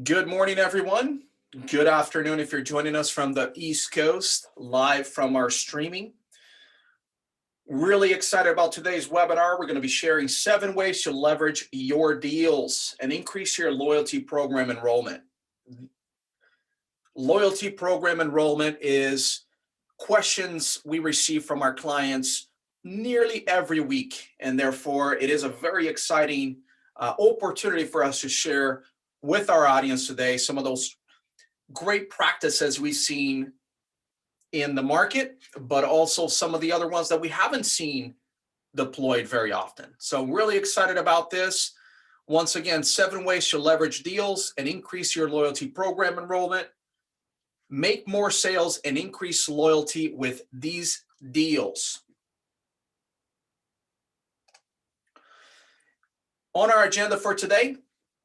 Good morning, everyone. Good afternoon if you're joining us from the East Coast, live from our streaming. Really excited about today's webinar. We're going to be sharing 7 ways to leverage your deals and increase your loyalty program enrollment. Loyalty program enrollment is questions we receive from our clients nearly every week, and therefore it is a very exciting opportunity for us to share with our audience today some of those great practices we've seen in the market, but also some of the other ones that we haven't seen deployed very often. So really excited about this. Once again, 7 ways to leverage deals and increase your loyalty program enrollment. Make more sales and increase loyalty with these deals. On our agenda for today,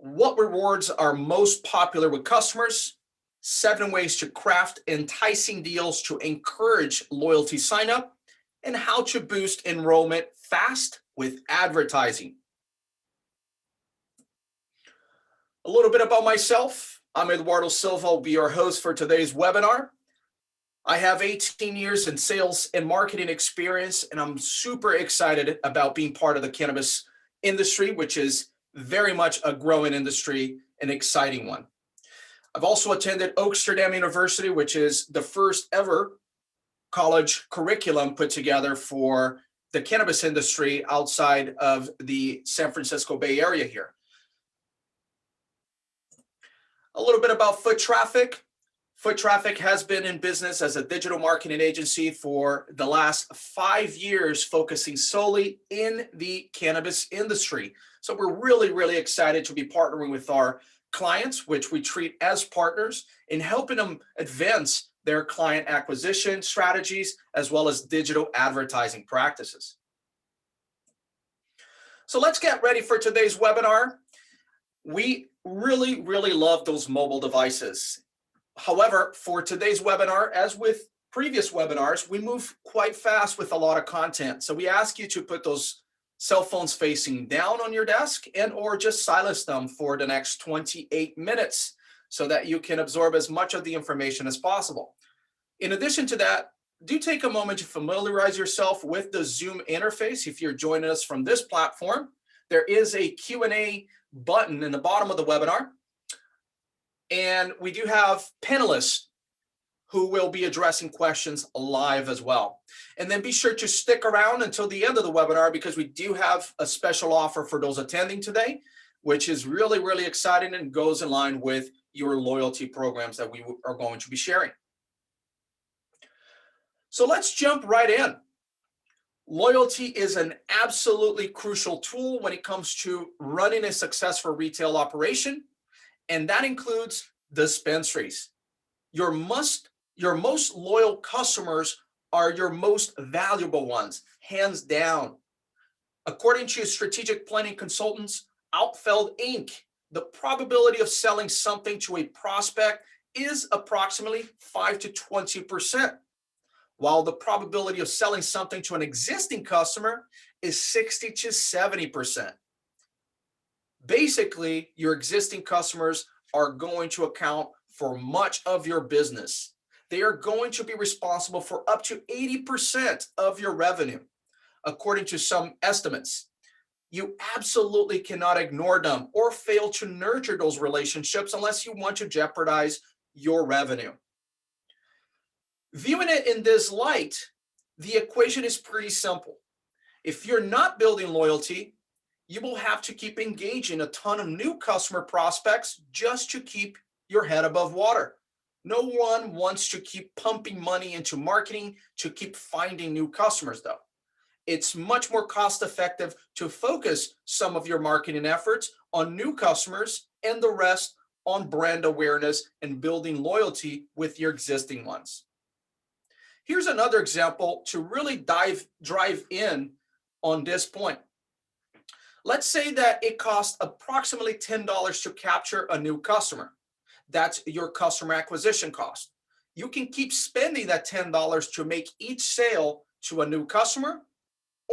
what rewards are most popular with customers, 7 ways to craft enticing deals to encourage loyalty sign up, and how to boost enrollment fast with advertising. A little bit about myself. I'm Eduardo Silva, I'll be your host for today's webinar. I have 18 years in sales and marketing experience, and I'm super excited about being part of the cannabis industry, which is very much a growing industry, an exciting one. I've also attended Oaksterdam University, which is the first ever college curriculum put together for the cannabis industry outside of the San Francisco Bay Area here. A little bit about Foot Traffic. Foot Traffic has been in business as a digital marketing agency for the last 5 years, focusing solely in the cannabis industry. So we're really excited to be partnering with our clients, which we treat as partners, in helping them advance their client acquisition strategies, as well as digital advertising practices. So let's get ready for today's webinar. We really love those mobile devices. However, for today's webinar, as with previous webinars, we move quite fast with a lot of content. So we ask you to put those cell phones facing down on your desk and or just silence them for the next 28 minutes so that you can absorb as much of the information as possible. In addition to that, do take a moment to familiarize yourself with the Zoom interface. If you're joining us from this platform, there is a Q&A button in the bottom of the webinar. And we do have panelists who will be addressing questions live as well. And then be sure to stick around until the end of the webinar, because we do have a special offer for those attending today, which is really exciting and goes in line with your loyalty programs that we are going to be sharing. So let's jump right in. Loyalty is an absolutely crucial tool when it comes to running a successful retail operation, and that includes dispensaries. Your most loyal customers are your most valuable ones, hands down. According to strategic planning consultants, Outfeld Inc., the probability of selling something to a prospect is approximately 5 to 20%, while the probability of selling something to an existing customer is 60 to 70%. Basically, your existing customers are going to account for much of your business. They are going to be responsible for up to 80% of your revenue, according to some estimates. You absolutely cannot ignore them or fail to nurture those relationships unless you want to jeopardize your revenue. Viewing it in this light, the equation is pretty simple. If you're not building loyalty, you will have to keep engaging a ton of new customer prospects just to keep your head above water. No one wants to keep pumping money into marketing to keep finding new customers, though. It's much more cost effective to focus some of your marketing efforts on new customers and the rest on brand awareness and building loyalty with your existing ones. Here's another example to really drive in on this point. Let's say that it costs approximately $10 to capture a new customer. That's your customer acquisition cost. You can keep spending that $10 to make each sale to a new customer,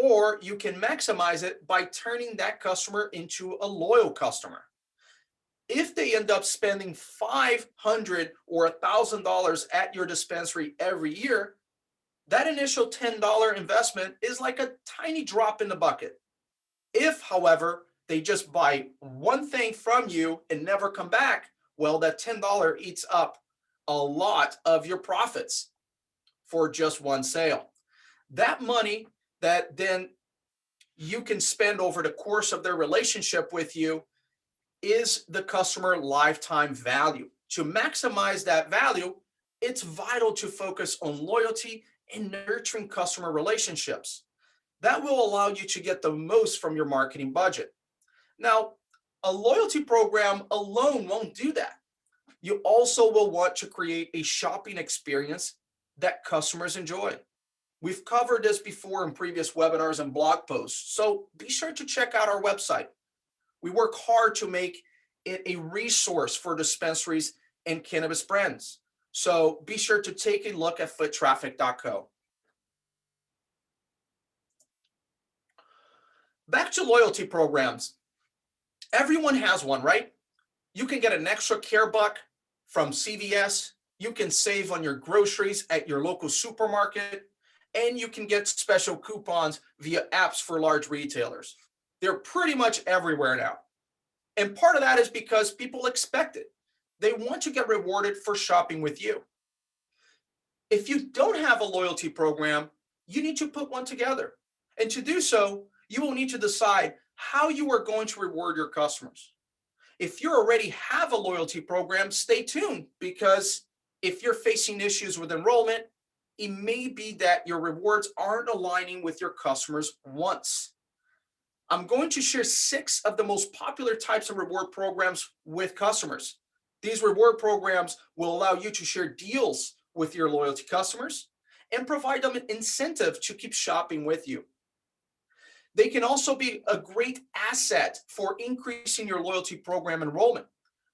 or you can maximize it by turning that customer into a loyal customer. if they end up spending $500 or $1,000 at your dispensary every year, that initial $10 investment is like a tiny drop in the bucket. If, however, they just buy one thing from you and never come back, well, that $10 eats up a lot of your profits for just one sale. That money that then you can spend over the course of their relationship with you is the customer lifetime value. To maximize that value, it's vital to focus on loyalty and nurturing customer relationships. That will allow you to get the most from your marketing budget. Now, a loyalty program alone won't do that. You also will want to create a shopping experience that customers enjoy. We've covered this before in previous webinars and blog posts, so be sure to check out our website. We work hard to make it a resource for dispensaries and cannabis brands. So be sure to take a look at foottraffic.co. Back to loyalty programs. Everyone has one, right? You can get an extra care buck from CVS. You can save on your groceries at your local supermarket, and you can get special coupons via apps for large retailers. They're pretty much everywhere now. And part of that is because people expect it. They want to get rewarded for shopping with you. If you don't have a loyalty program, you need to put one together. And to do so, you will need to decide how you are going to reward your customers. If you already have a loyalty program, stay tuned, because if you're facing issues with enrollment, it may be that your rewards aren't aligning with your customers' wants. I'm going to share 6 of the most popular types of reward programs with customers. These reward programs will allow you to share deals with your loyalty customers and provide them an incentive to keep shopping with you. They can also be a great asset for increasing your loyalty program enrollment.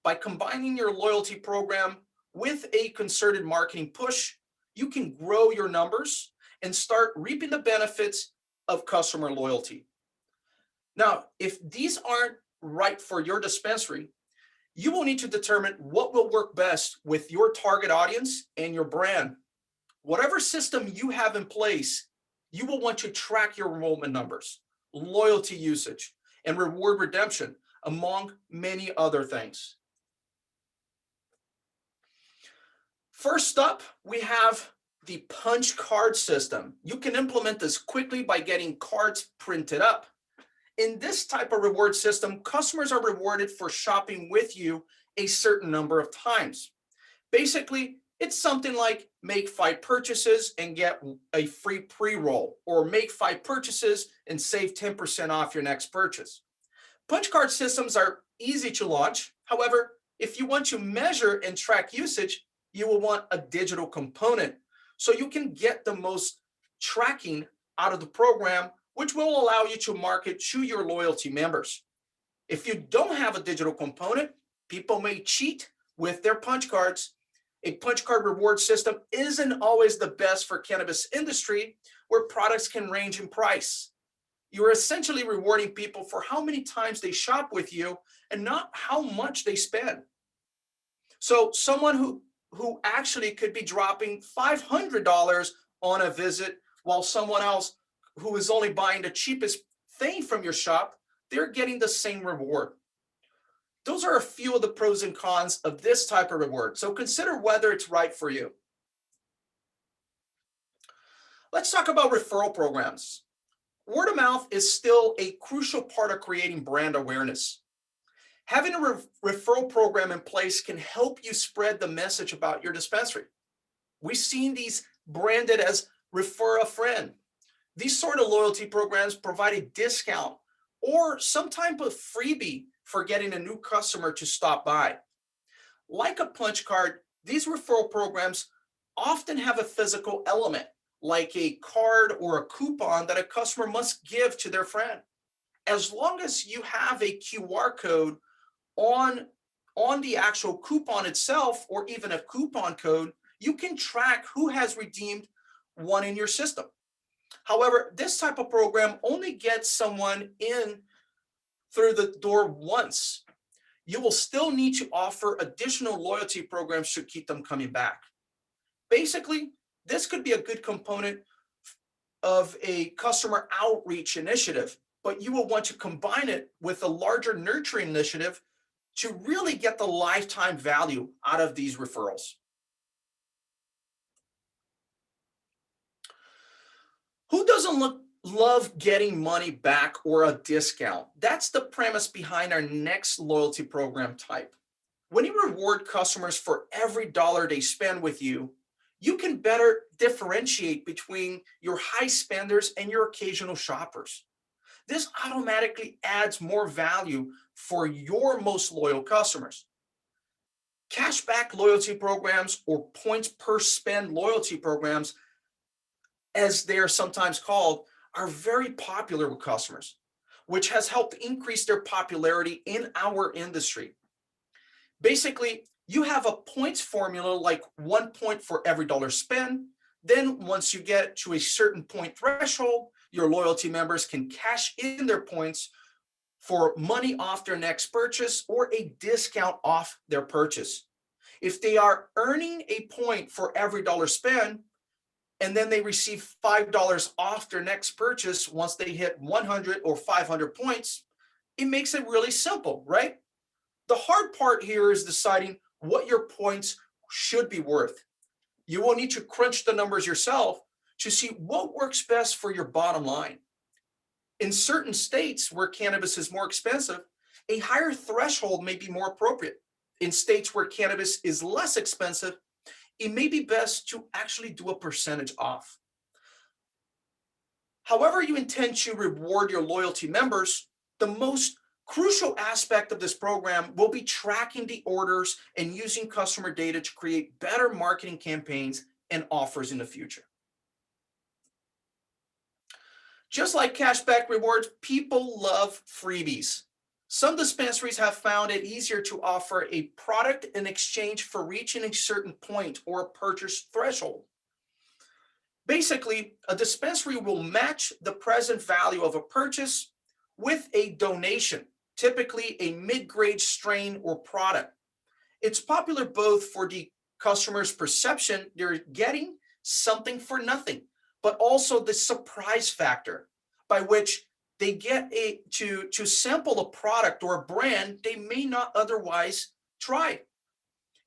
By combining your loyalty program with a concerted marketing push, you can grow your numbers and start reaping the benefits of customer loyalty. Now, if these aren't right for your dispensary, you will need to determine what will work best with your target audience and your brand. Whatever system you have in place, you will want to track your enrollment numbers, loyalty usage, and reward redemption, among many other things. First up, we have the punch card system. You can implement this quickly by getting cards printed up. In this type of reward system, customers are rewarded for shopping with you a certain number of times. Basically, it's something like make 5 purchases and get a free pre-roll, or make 5 purchases and save 10% off your next purchase. Punch card systems are easy to launch. However, if you want to measure and track usage, you will want a digital component so you can get the most tracking out of the program, which will allow you to market to your loyalty members. If you don't have a digital component, people may cheat with their punch cards. A punch card reward system isn't always the best for cannabis industry, where products can range in price. You're essentially rewarding people for how many times they shop with you and not how much they spend. So someone who actually could be dropping $500 on a visit, while someone else who is only buying the cheapest thing from your shop, they're getting the same reward. Those are a few of the pros and cons of this type of reward, so consider whether it's right for you. Let's talk about referral programs. Word of mouth is still a crucial part of creating brand awareness. Having a referral program in place can help you spread the message about your dispensary. We've seen these branded as refer a friend. These sort of loyalty programs provide a discount or some type of freebie for getting a new customer to stop by. Like a punch card, these referral programs often have a physical element, like a card or a coupon that a customer must give to their friend. As long as you have a QR code on the actual coupon itself, or even a coupon code, you can track who has redeemed one in your system. However, this type of program only gets someone in through the door once. you will still need to offer additional loyalty programs to keep them coming back. Basically, this could be a good component of a customer outreach initiative, but you will want to combine it with a larger nurturing initiative to really get the lifetime value out of these referrals. Who doesn't love getting money back or a discount? That's the premise behind our next loyalty program type. When you reward customers for every dollar they spend with you, you can better differentiate between your high spenders and your occasional shoppers. This automatically adds more value for your most loyal customers. Cashback loyalty programs or points per spend loyalty programs, as they are sometimes called, are very popular with customers, which has helped increase their popularity in our industry. Basically, you have a points formula like 1 point for every dollar spent. Then once you get to a certain point threshold, your loyalty members can cash in their points for money off their next purchase or a discount off their purchase. If they are earning a point for every dollar spent, and then they receive $5 off their next purchase once they hit 100 or 500 points, it makes it really simple, right? The hard part here is deciding what your points should be worth. You will need to crunch the numbers yourself to see what works best for your bottom line. In certain states where cannabis is more expensive, a higher threshold may be more appropriate. In states where cannabis is less expensive, it may be best to actually do a percentage off. However you intend to reward your loyalty members, the most crucial aspect of this program will be tracking the orders and using customer data to create better marketing campaigns and offers in the future. Just like cashback rewards, people love freebies. Some dispensaries have found it easier to offer a product in exchange for reaching a certain point or a purchase threshold. Basically, a dispensary will match the present value of a purchase with a donation, typically a mid-grade strain or product. It's popular both for the customer's perception they're getting something for nothing, but also the surprise factor by which they get to sample a product or a brand they may not otherwise try.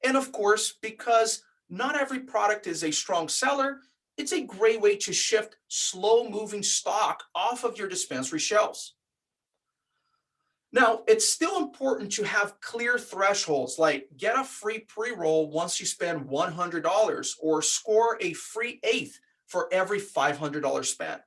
And of course, because not every product is a strong seller, it's a great way to shift slow-moving stock off of your dispensary shelves. Now, it's still important to have clear thresholds like get a free pre-roll once you spend $100 or score a free eighth for every $500 spent.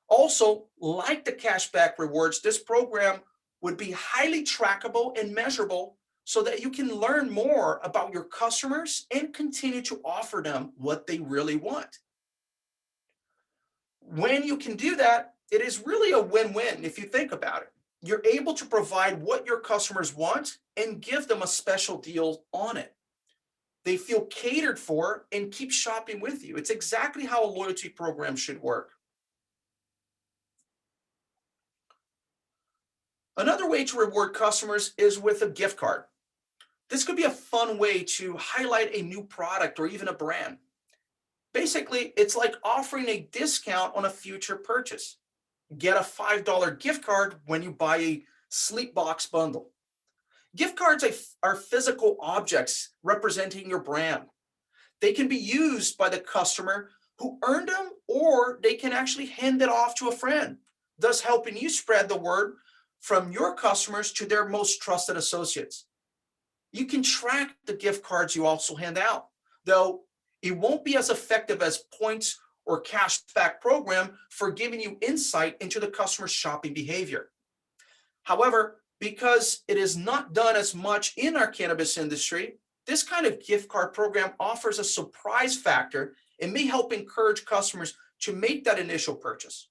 Also, like the cashback rewards, this program would be highly trackable and measurable so that you can learn more about your customers and continue to offer them what they really want. When you can do that, it is really a win-win if you think about it. You're able to provide what your customers want and give them a special deal on it. They feel catered for and keep shopping with you. It's exactly how a loyalty program should work. Another way to reward customers is with a gift card. This could be a fun way to highlight a new product or even a brand. Basically, it's like offering a discount on a future purchase. Get a $5 gift card when you buy a sleep box bundle. Gift cards are physical objects representing your brand. They can be used by the customer who earned them, or they can actually hand it off to a friend, thus helping you spread the word from your customers to their most trusted associates. You can track the gift cards you also hand out, though it won't be as effective as points or cashback program for giving you insight into the customer's shopping behavior. However, because it is not done as much in our cannabis industry, this kind of gift card program offers a surprise factor and may help encourage customers to make that initial purchase.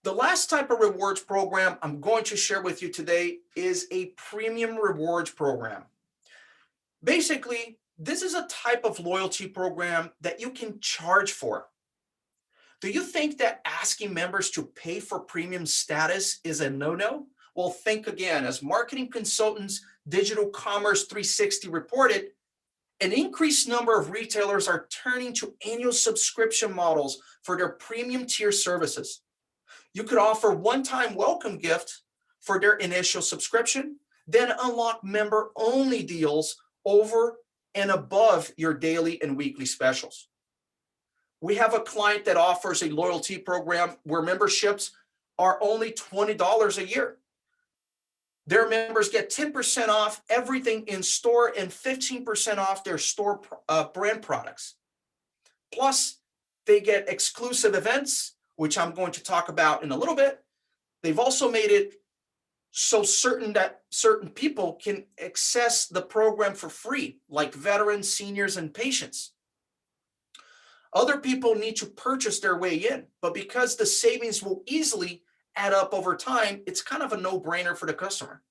The last type of rewards program I'm going to share with you today is a premium rewards program. Basically, this is a type of loyalty program that you can charge for. Do you think that asking members to pay for premium status is a no-no? Well, think again. As marketing consultants, Digital Commerce 360 reported, an increased number of retailers are turning to annual subscription models for their premium tier services. You could offer one-time welcome gift for their initial subscription, then unlock member-only deals over and above your daily and weekly specials. We have a client that offers a loyalty program where memberships are only $20 a year. Their members get 10% off everything in store and 15% off their store brand products. Plus, they get exclusive events, which I'm going to talk about in a little bit. They've also made it so certain that certain people can access the program for free, like veterans, seniors, and patients. Other people need to purchase their way in, but because the savings will easily add up over time, it's kind of a no-brainer for the customer.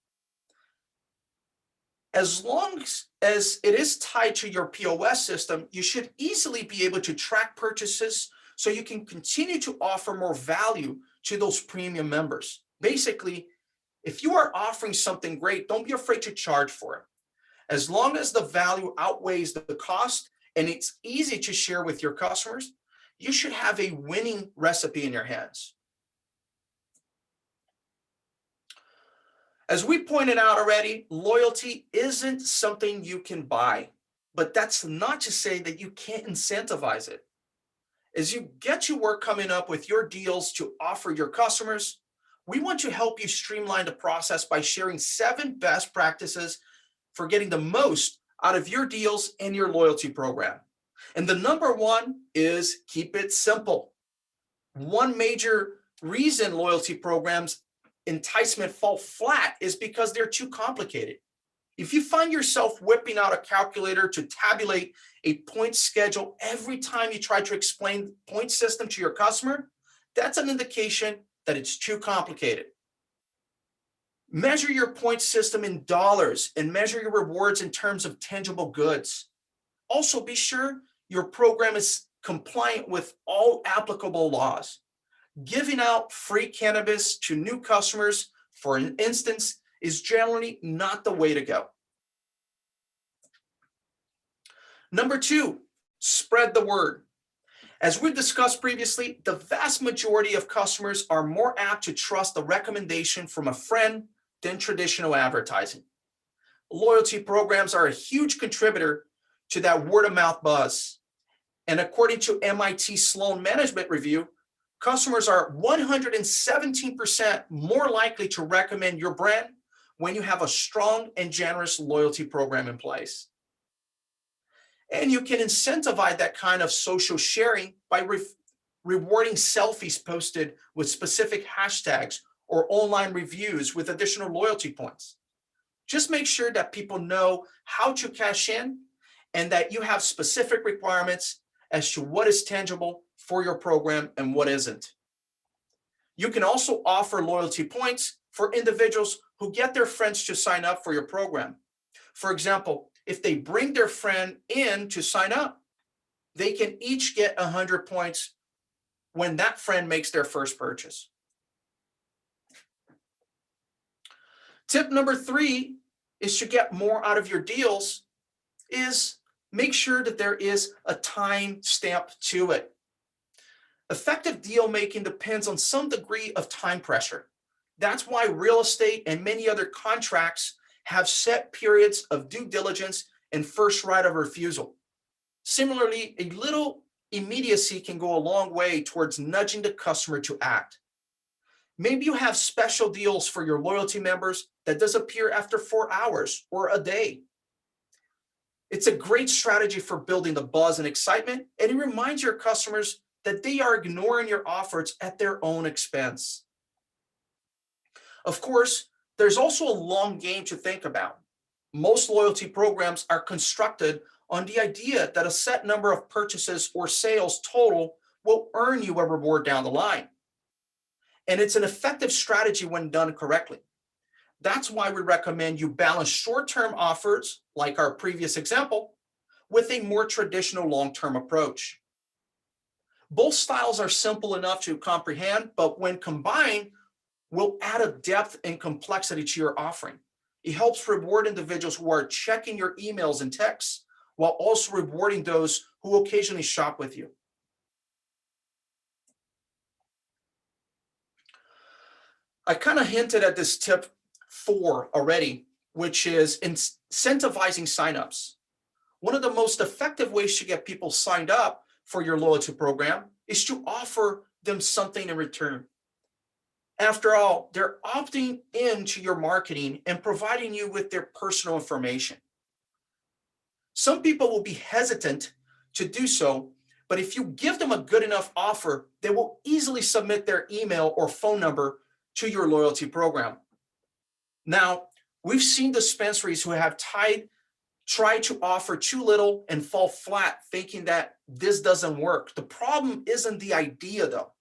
As long as it is tied to your POS system, you should easily be able to track purchases so you can continue to offer more value to those premium members. Basically, if you are offering something great, don't be afraid to charge for it. As long as the value outweighs the cost and it's easy to share with your customers, you should have a winning recipe in your hands. As we pointed out already, loyalty isn't something you can buy, but that's not to say that you can't incentivize it. As you get to work coming up with your deals to offer your customers, we want to help you streamline the process by sharing 7 best practices for getting the most out of your deals and your loyalty program. And the number one is keep it simple. One major reason loyalty programs enticement fall flat is because they're too complicated. If you find yourself whipping out a calculator to tabulate a point schedule every time you try to explain the point system to your customer, that's an indication that it's too complicated. Measure your point system in dollars and measure your rewards in terms of tangible goods. Also, be sure your program is compliant with all applicable laws. Giving out free cannabis to new customers, for instance, is generally not the way to go. Number 2, spread the word. As we discussed previously, the vast majority of customers are more apt to trust a recommendation from a friend than traditional advertising. Loyalty programs are a huge contributor to that word-of-mouth buzz. And according to MIT Sloan Management Review, customers are 117% more likely to recommend your brand when you have a strong and generous loyalty program in place. And you can incentivize that kind of social sharing by rewarding selfies posted with specific hashtags or online reviews with additional loyalty points. Just make sure that people know how to cash in and that you have specific requirements as to what is tangible for your program and what isn't. You can also offer loyalty points for individuals who get their friends to sign up for your program. For example, if they bring their friend in to sign up, they can each get 100 points when that friend makes their first purchase. Tip number 3 is to get more out of your deals is make sure that there is a time stamp to it. Effective deal making depends on some degree of time pressure. That's why real estate and many other contracts have set periods of due diligence and first right of refusal. Similarly, a little immediacy can go a long way towards nudging the customer to act. Maybe you have special deals for your loyalty members that disappear after 4 hours or a day. It's a great strategy for building the buzz and excitement, and it reminds your customers that they are ignoring your offers at their own expense. Of course, there's also a long game to think about. Most loyalty programs are constructed on the idea that a set number of purchases or sales total will earn you a reward down the line. And it's an effective strategy when done correctly. That's why we recommend you balance short-term offers, like our previous example, with a more traditional long-term approach. Both styles are simple enough to comprehend, but when combined, will add a depth and complexity to your offering. It helps reward individuals who are checking your emails and texts while also rewarding those who occasionally shop with you. I kind of hinted at this tip 4 already, which is incentivizing signups. One of the most effective ways to get people signed up for your loyalty program is to offer them something in return. After all, they're opting into your marketing and providing you with their personal information. Some people will be hesitant to do so, but if you give them a good enough offer, they will easily submit their email or phone number to your loyalty program. Now, we've seen dispensaries who have tried to offer too little and fall flat, thinking that this doesn't work. The problem isn't the idea, though.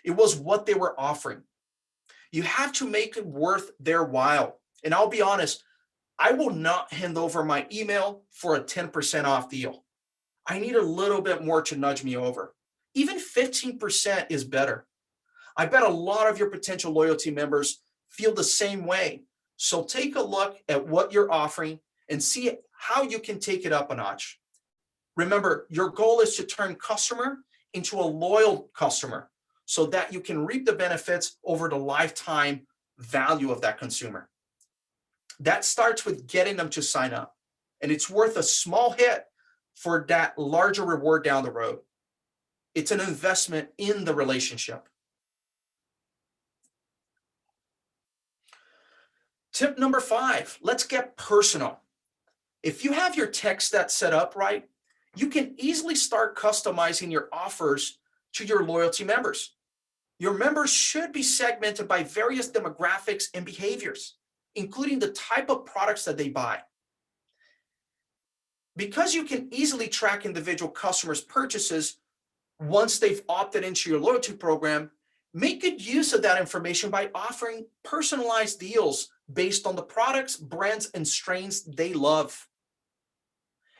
It was what they were offering. You have to make it worth their while. And I'll be honest, I will not hand over my email for a 10% off deal. I need a little bit more to nudge me over. Even 15% is better. I bet a lot of your potential loyalty members feel the same way. So take a look at what you're offering and see how you can take it up a notch. Remember, your goal is to turn customer into a loyal customer so that you can reap the benefits over the lifetime value of that consumer. That starts with getting them to sign up, and it's worth a small hit for that larger reward down the road. It's an investment in the relationship. Tip number 5, let's get personal. If you have your tech stack set up right, you can easily start customizing your offers to your loyalty members. Your members should be segmented by various demographics and behaviors, including the type of products that they buy. Because you can easily track individual customers' purchases once they've opted into your loyalty program, make good use of that information by offering personalized deals based on the products, brands, and strains they love.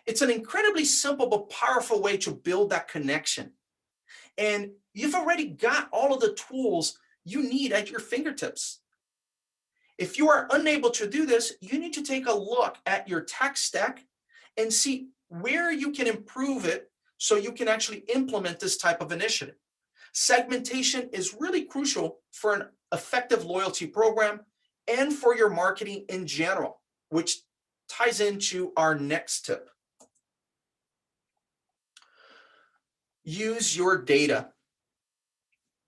It's an incredibly simple but powerful way to build that connection. And you've already got all of the tools you need at your fingertips. If you are unable to do this, you need to take a look at your tech stack and see where you can improve it so you can actually implement this type of initiative. Segmentation is really crucial for an effective loyalty program and for your marketing in general, which ties into our next tip. Use your data.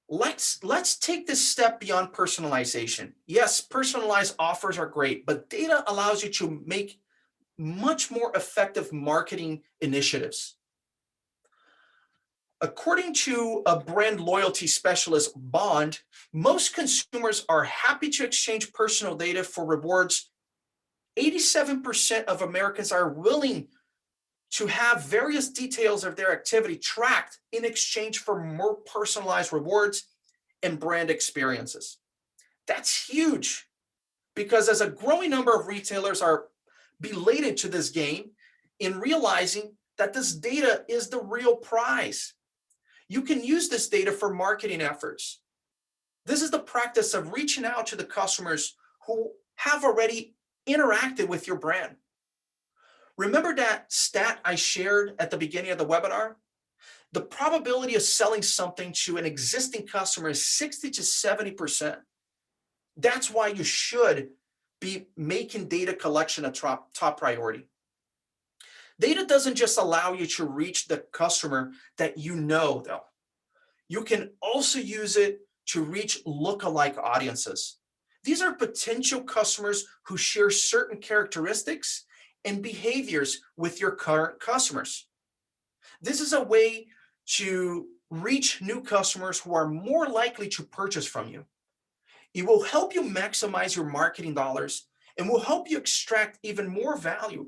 Let's take this step beyond personalization. Yes, personalized offers are great, but data allows you to make much more effective marketing initiatives. According to a brand loyalty specialist, Bond, most consumers are happy to exchange personal data for rewards. 87% of Americans are willing to have various details of their activity tracked in exchange for more personalized rewards and brand experiences. That's huge because as a growing number of retailers are belated to this game in realizing that this data is the real prize. You can use this data for marketing efforts. This is the practice of reaching out to the customers who have already interacted with your brand. Remember that stat I shared at the beginning of the webinar? The probability of selling something to an existing customer is 60 to 70%. That's why you should be making data collection a top priority. Data doesn't just allow you to reach the customer that you know, though. You can also use it to reach lookalike audiences. These are potential customers who share certain characteristics and behaviors with your current customers. This is a way to reach new customers who are more likely to purchase from you. It will help you maximize your marketing dollars and will help you extract even more value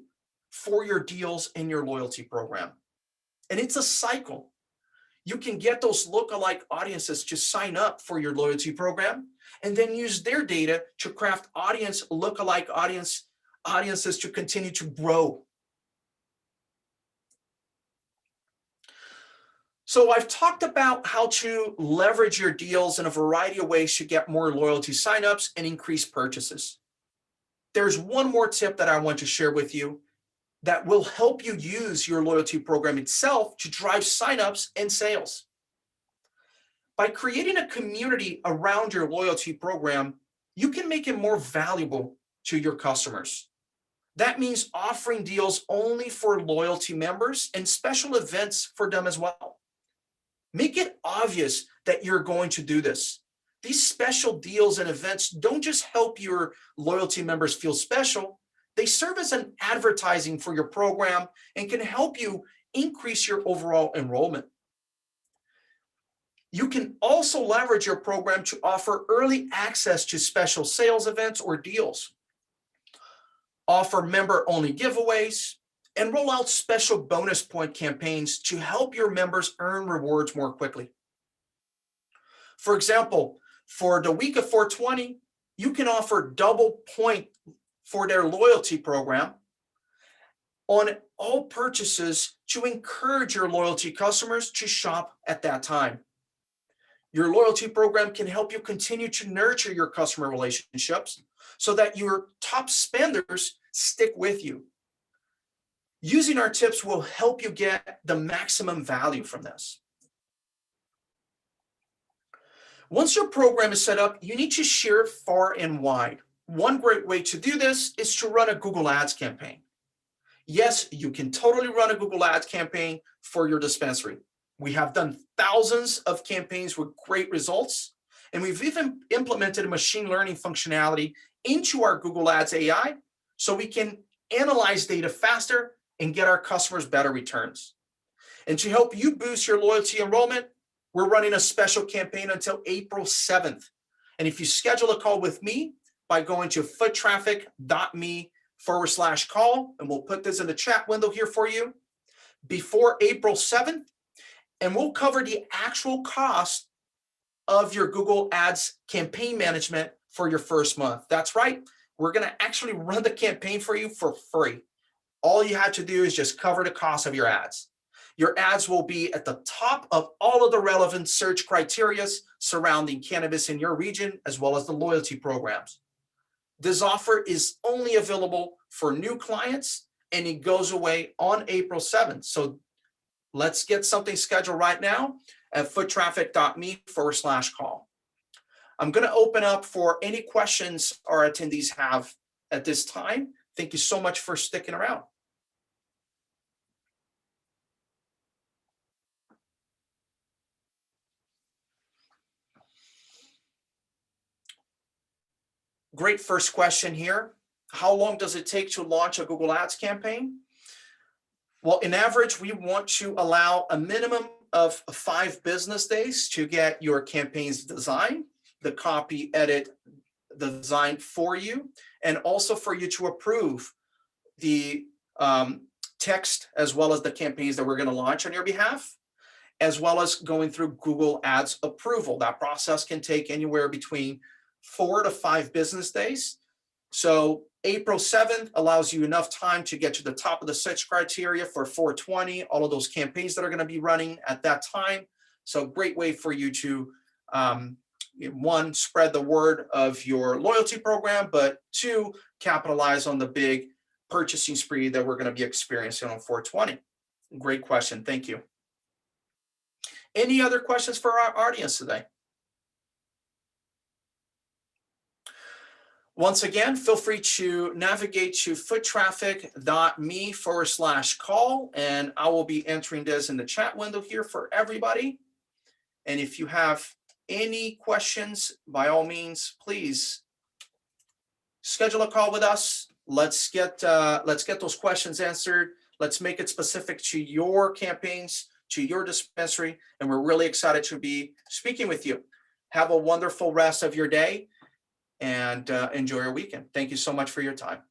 for your deals in your loyalty program. And it's a cycle. You can get those lookalike audiences to sign up for your loyalty program and then use their data to craft lookalike audiences to continue to grow. So I've talked about how to leverage your deals in a variety of ways to get more loyalty signups and increase purchases. There's one more tip that I want to share with you that will help you use your loyalty program itself to drive signups and sales. By creating a community around your loyalty program, you can make it more valuable to your customers. That means offering deals only for loyalty members and special events for them as well. Make it obvious that you're going to do this. These special deals and events don't just help your loyalty members feel special, they serve as an advertising for your program and can help you increase your overall enrollment. You can also leverage your program to offer early access to special sales events or deals, offer member-only giveaways, and roll out special bonus point campaigns to help your members earn rewards more quickly. For example, for the week of 420, you can offer double point for their loyalty program on all purchases to encourage your loyalty customers to shop at that time. Your loyalty program can help you continue to nurture your customer relationships so that your top spenders stick with you. Using our tips will help you get the maximum value from this. Once your program is set up, you need to share it far and wide. One great way to do this is to run a Google Ads campaign. Yes, you can totally run a Google Ads campaign for your dispensary. We have done thousands of campaigns with great results, and we've even implemented a machine learning functionality into our Google Ads AI so we can analyze data faster and get our customers better returns. And to help you boost your loyalty enrollment, we're running a special campaign until April 7th. And if you schedule a call with me by going to foottraffic.me/call, and we'll put this in the chat window here for you, before April 7th, and we'll cover the actual cost of your Google Ads campaign management for your first month. That's right. We're going to actually run the campaign for you for free. All you have to do is just cover the cost of your ads. Your ads will be at the top of all of the relevant search criteria surrounding cannabis in your region, as well as the loyalty programs. This offer is only available for new clients, and it goes away on April 7th. So let's get something scheduled right now at foottraffic.me/call. I'm going to open up for any questions our attendees have at this time. Thank you so much for sticking around. Great first question here. How long does it take to launch a Google Ads campaign? Well, in average, we want to allow a minimum of 5 business days to get your campaigns designed, the copy, edit, the design for you, and also for you to approve the text as well as the campaigns that we're going to launch on your behalf, as well as going through Google Ads approval. That process can take anywhere between 4 to 5 business days. So April 7th allows you enough time to get to the top of the search criteria for 420, all of those campaigns that are going to be running at that time. So great way for you to, one, spread the word of your loyalty program, but 2, capitalize on the big purchasing spree that we're going to be experiencing on 420. Great question. Thank you. Any other questions for our audience today? Once again, feel free to navigate to foottraffic.me/call, and I will be entering this in the chat window here for everybody. And if you have any questions, by all means, please schedule a call with us. Let's get those questions answered. Let's make it specific to your campaigns, to your dispensary, and we're really excited to be speaking with you. Have a wonderful rest of your day and enjoy your weekend. Thank you so much for your time.